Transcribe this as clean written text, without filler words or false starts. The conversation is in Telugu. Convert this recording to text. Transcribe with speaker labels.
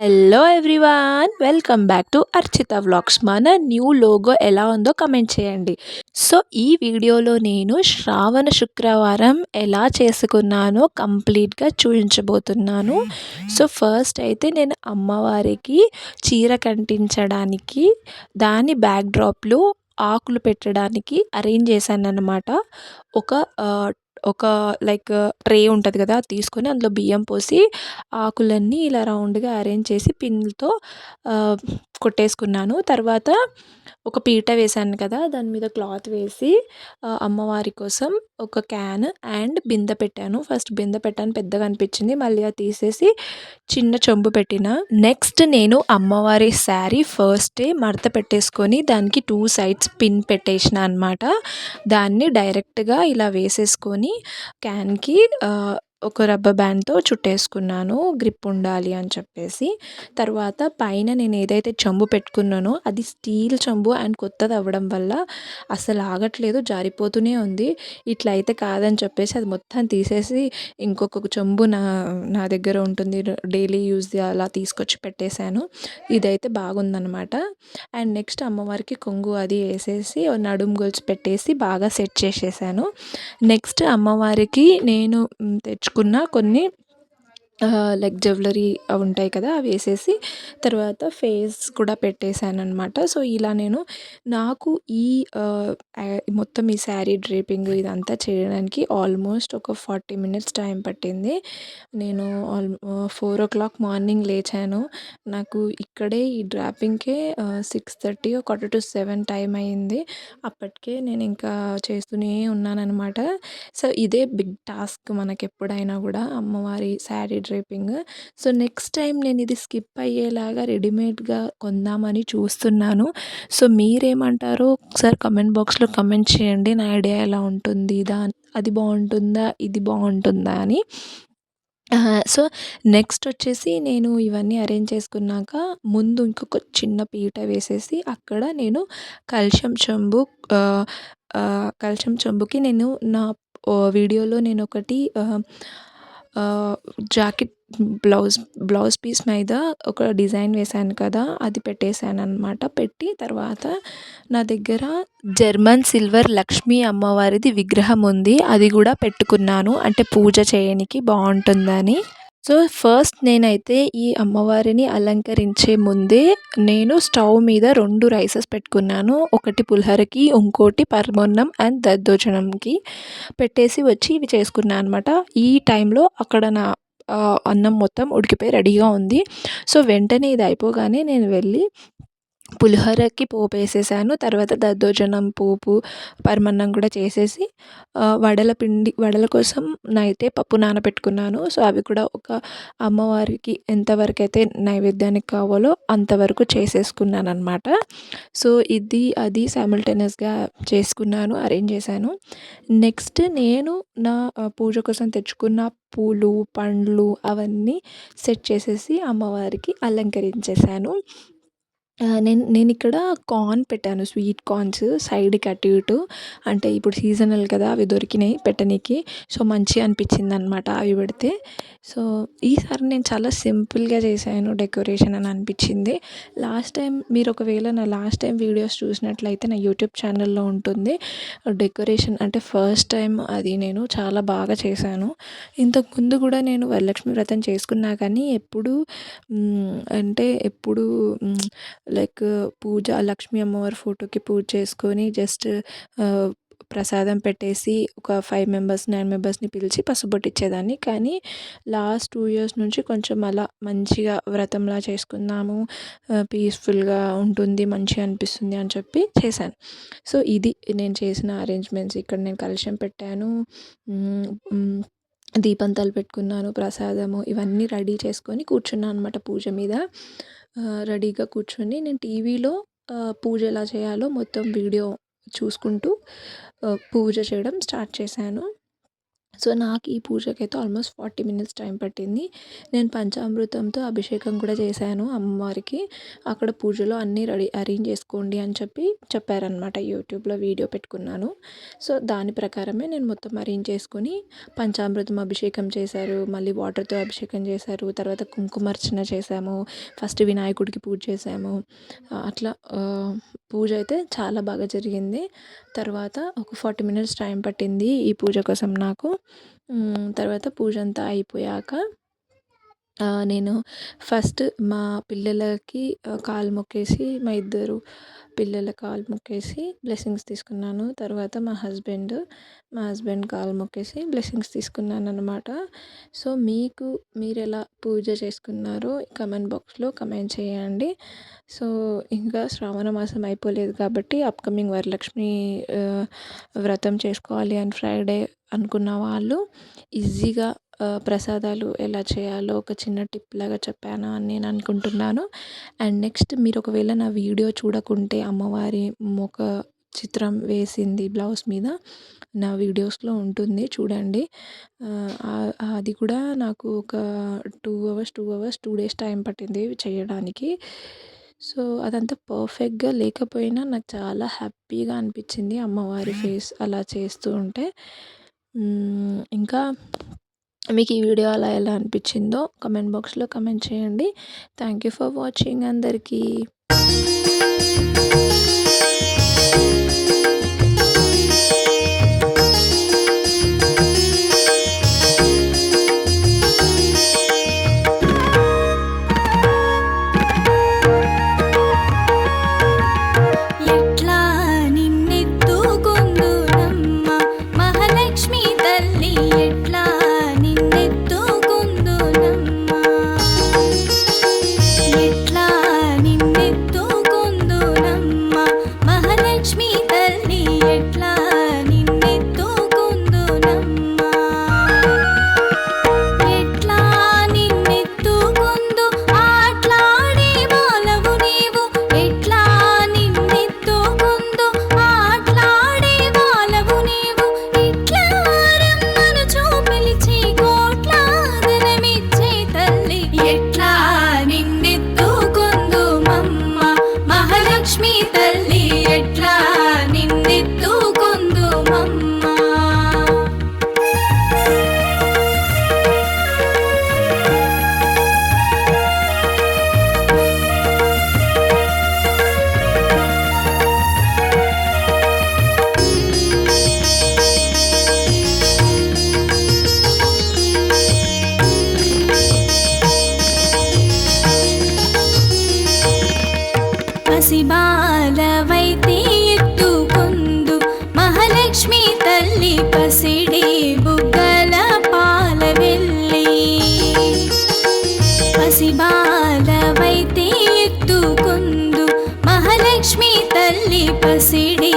Speaker 1: Hello everyone, welcome back to Archita vlogs. మన న్యూ లోగో ఎలా ఉందో కమెంట్ చేయండి. సో ఈ వీడియోలో నేను శ్రావణ శుక్రవారం ఎలా చేసుకున్నానో కంప్లీట్గా చూపించబోతున్నాను. సో ఫస్ట్ అయితే నేను అమ్మవారికి చీర కంటించడానికి దాని బ్యాక్డ్రాప్లో ఆకులు పెట్టడానికి అరేంజ్ చేశాను అన్నమాట. ఒక ఒక లైక్ ట్రే ఉంటుంది కదా, అది తీసుకొని అందులో బియ్యం పోసి ఆకులన్నీ ఇలా రౌండ్గా అరేంజ్ చేసి పిన్నులతో కొట్టేసుకున్నాను. తర్వాత ఒక పీట వేశాను కదా, దాని మీద క్లాత్ వేసి అమ్మవారి కోసం ఒక క్యాన్ అండ్ బిందె పెట్టాను. ఫస్ట్ బిందె పెట్టాను, పెద్దగా అనిపించింది, మళ్ళీ అది తీసేసి చిన్న చెంబు పెట్టిన. నెక్స్ట్ నేను అమ్మవారి శారీ ఫస్ట్ డే మడత పెట్టేసుకొని దానికి 2 సైడ్స్ పిన్ పెట్టేసిన అనమాట. దాన్ని డైరెక్ట్గా ఇలా వేసేసుకొని క్యాన్కి ఒక రబ్బర్ బ్యాండ్తో చుట్టేసుకున్నాను, గ్రిప్ ఉండాలి అని చెప్పేసి. తర్వాత పైన నేను ఏదైతే చెంబు పెట్టుకున్నానో అది స్టీల్ చెంబు అండ్ కొత్తది అవ్వడం వల్ల అసలు ఆగట్లేదు, జారిపోతూనే ఉంది. ఇట్లా అయితే కాదని చెప్పేసి అది మొత్తం తీసేసి ఇంకొక చెంబు నా దగ్గర ఉంటుంది డైలీ యూజ్ది, అలా తీసుకొచ్చి పెట్టేశాను. ఇదైతే బాగుందనమాట. అండ్ నెక్స్ట్ అమ్మవారికి కొంగు అది వేసేసి నడుము గొలుసు పెట్టేసి బాగా సెట్ చేసేసాను. నెక్స్ట్ అమ్మవారికి నేను తెచ్చుకున్న కొన్ని లైక్ జ్యువెలరీ అవి ఉంటాయి కదా, అవి వేసేసి తర్వాత ఫేస్ కూడా పెట్టేశాను అనమాట. సో ఇలా నేను నాకు మొత్తం ఈ శారీ డ్రేపింగ్ ఇదంతా చేయడానికి ఆల్మోస్ట్ ఒక 40 మినిట్స్ టైం పట్టింది. నేను 4 o'clock మార్నింగ్ లేచాను. నాకు ఇక్కడే ఈ డ్రాపింగ్కే 6:30 7 టైం అయింది. అప్పటికే నేను ఇంకా చేస్తూనే ఉన్నానన్నమాట. సో ఇదే బిగ్ టాస్క్ మనకి ఎప్పుడైనా కూడా, అమ్మవారి sari draping. So next time నేను ఇది స్కిప్ అయ్యేలాగా రెడీమేడ్గా కొందామని చూస్తున్నాను. సో మీరేమంటారో ఒకసారి కమెంట్ బాక్స్లో కమెంట్ చేయండి. నా ఐడియా ఎలా ఉంటుంది, అది బాగుంటుందా ఇది బాగుంటుందా అని. సో నెక్స్ట్ వచ్చేసి నేను ఇవన్నీ అరేంజ్ చేసుకున్నాక ముందు ఇంకొక చిన్న పీట వేసేసి అక్కడ నేను కలశం చెంబు కలశం చెంబుకి నేను నా వీడియోలో నేను ఒకటి జాకెట్ బ్లౌజ్ పీస్ మీద ఒక డిజైన్ వేశాను కదా, అది పెట్టేశాను అనమాట. పెట్టి తర్వాత నా దగ్గర జర్మన్ సిల్వర్ లక్ష్మీ అమ్మవారిది విగ్రహం ఉంది, అది కూడా పెట్టుకున్నాను, అంటే పూజ చేయడానికి బాగుంటుందని. సో ఫస్ట్ నేనైతే ఈ అమ్మవారిని అలంకరించే ముందే నేను స్టవ్ మీద 2 రైసెస్ పెట్టుకున్నాను. ఒకటి పులిహోరకి, ఇంకోటి పరమాన్నం అండ్ దద్దోజనంకి పెట్టేసి వచ్చి ఇవి చేసుకున్నాను అనమాట. ఈ టైంలో అక్కడ నా అన్నం మొత్తం ఉడికిపోయి రెడీగా ఉంది. సో వెంటనే ఇది అయిపోగానే నేను వెళ్ళి పులిహోరకి పోపు వేసేసాను. తర్వాత దద్దోజనం పోపు, పరమాన్నం కూడా చేసేసి వడల కోసం నైతే పప్పు నానబెట్టుకున్నాను. సో అవి కూడా ఒక అమ్మవారికి ఎంతవరకు అయితే నైవేద్యానికి కావాలో అంతవరకు చేసేసుకున్నాను అనమాట. సో అది సైమల్టేనియస్గా చేసుకున్నాను, అరేంజ్ చేశాను. నెక్స్ట్ నేను నా పూజ కోసం తెచ్చుకున్న పూలు, పండ్లు అవన్నీ సెట్ చేసేసి అమ్మవారికి అలంకరించేసాను. నేను ఇక్కడ కార్న్ పెట్టాను, స్వీట్ కార్న్స్ సైడ్కి అటు ఇటు. అంటే ఇప్పుడు సీజనల్ కదా, అవి దొరికినాయి పెట్టనీకి. సో మంచిగా అనిపించింది అనమాట అవి పెడితే. సో ఈసారి నేను చాలా సింపుల్గా చేశాను డెకరేషన్ అని అనిపించింది. లాస్ట్ టైం మీరు ఒకవేళ నా లాస్ట్ టైం వీడియోస్ చూసినట్లయితే నా యూట్యూబ్ ఛానల్లో ఉంటుంది. డెకరేషన్ అంటే ఫస్ట్ టైం అది నేను చాలా బాగా చేశాను. ఇంతకుముందు కూడా నేను వరలక్ష్మి వ్రతం చేసుకున్నా కానీ ఎప్పుడు లైక్ పూజ లక్ష్మీ అమ్మవారి ఫోటోకి పూజ చేసుకొని జస్ట్ ప్రసాదం పెట్టేసి ఒక 5 మెంబర్స్ 9 మెంబర్స్ని పిలిచి పసుబొట్టు ఇచ్చేదాన్ని. కానీ లాస్ట్ 2 ఇయర్స్ నుంచి కొంచెం అలా మంచిగా వ్రతంలా చేసుకుందాము, పీస్ఫుల్గా ఉంటుంది, మంచిగా అనిపిస్తుంది అని చెప్పి చేశాను. సో ఇది నేను చేసిన అరేంజ్మెంట్స్. ఇక్కడ నేను కలశం పెట్టాను, దీపంతాలు పెట్టుకున్నాను, ప్రసాదము ఇవన్నీ రెడీ చేసుకొని కూర్చున్నాను అనమాట పూజ మీద. రెడీగా కూర్చొని నేను టీవీలో పూజ ఎలా చేయాలో మొత్తం వీడియో చూసుకుంటూ పూజ చేయడం స్టార్ట్ చేశాను. సో, నాకు ఈ పూజకైతే ఆల్మోస్ట్ 40 మినిట్స్ టైం పట్టింది. నేను పంచామృతంతో అభిషేకం కూడా చేశాను అమ్మవారికి. అక్కడ పూజలో అన్నీ అరేంజ్ చేసుకోండి అని చెప్పారనమాట. యూట్యూబ్‌లో వీడియో పెట్టుకున్నాను. సో, దాని ప్రకారమే నేను మొత్తం అరేంజ్ చేసుకొని పంచామృతం అభిషేకం చేశారు. మళ్ళీ వాటర్‌తో అభిషేకం చేశారు. తర్వాత కుంకుమార్చన చేశాము. ఫస్ట్ వినాయకుడికి పూజ చేశాము. అట్లా పూజ అయితే చాలా బాగా జరిగింది. తర్వాత ఒక 40 మినిట్స్ టైం పట్టింది ఈ పూజ కోసం నాకు. తర్వాత పూజ అంతా అయిపోయాక నేను ఫస్ట్ మా పిల్లలకి కాలు మొక్కేసి, మా ఇద్దరు పిల్లల కాలు మొక్కేసి బ్లెస్సింగ్స్ తీసుకున్నాను. తర్వాత మా హస్బెండ్ కాలు మొక్కేసి బ్లెస్సింగ్స్ తీసుకున్నాననమాట. సో, మీరెలా పూజ చేసుకున్నారో కమెంట్ బాక్స్‌లో కమెంట్ చేయండి. సో, ఇంకా శ్రావణ మాసం అయిపోలేదు కాబట్టి అప్కమింగ్ వరలక్ష్మి వ్రతం చేసుకోవాలి అని ఫ్రైడే అనుకున్న వాళ్ళు ఈజీగా ప్రసాదాలు ఎలా చేయాలో ఒక చిన్న టిప్ లాగా చెప్పాను అని నేను అనుకుంటున్నాను. అండ్ నెక్స్ట్ మీరు ఒకవేళ నా వీడియో చూడకుంటే అమ్మవారి ముఖ చిత్రం వేసింది బ్లౌజ్ మీద నా వీడియోస్‌లో ఉంటుంది చూడండి. అది కూడా నాకు ఒక 2 అవర్స్ 2 డేస్ టైం పట్టింది చేయడానికి. సో, అదంతా పర్ఫెక్ట్‌గా లేకపోయినా నాకు చాలా హ్యాపీగా అనిపించింది అమ్మవారి ఫేస్ అలా చేస్తూ ఉంటే. ఇంకా మీకు ఈ వీడియో ఎలా అనిపించిందో కమెంట్ బాక్స్‌లో కమెంట్ చేయండి. థ్యాంక్ యూ ఫర్ వాచింగ్ అందరికీ.
Speaker 2: ఎట్లా నిన్నెత్తుకుందునమ్మ మహాలక్ష్మి తల్లి ఎట్లా నిన్నెత్తుకుందునమ్మ ఎట్లా నిన్నెత్తుకుందునమ్మ మహాలక్ష్మి తల్లి ఎట్లా నిన్నెత్తుకుందునమ్మ ఎట్లా నిన్నెత్తుకుందు ఆట్లాడే బాలవు నీవు ఎట్లా నిన్నెత్తుకుందు ఆట్లాడే బాలవు నీవు ఇట్లా రమ్మను చూపిలిచి కోట్లాదనమిచ్చే తల్లి ఎట్లా నిన్నెత్తుకుందు మమ్మ మహాలక్ష్మి తల్లి ఎట్లా నిన్నెత్తుకుందు మమ్మ పసిబాలవైతే ఎత్తుకుందు మహాలక్ష్మి తల్లి పసిడి బుగ్గల పాల వెళ్ళి పసిబాలవైతే ఎత్తుకుందు మహాలక్ష్మి తల్లి పసిడి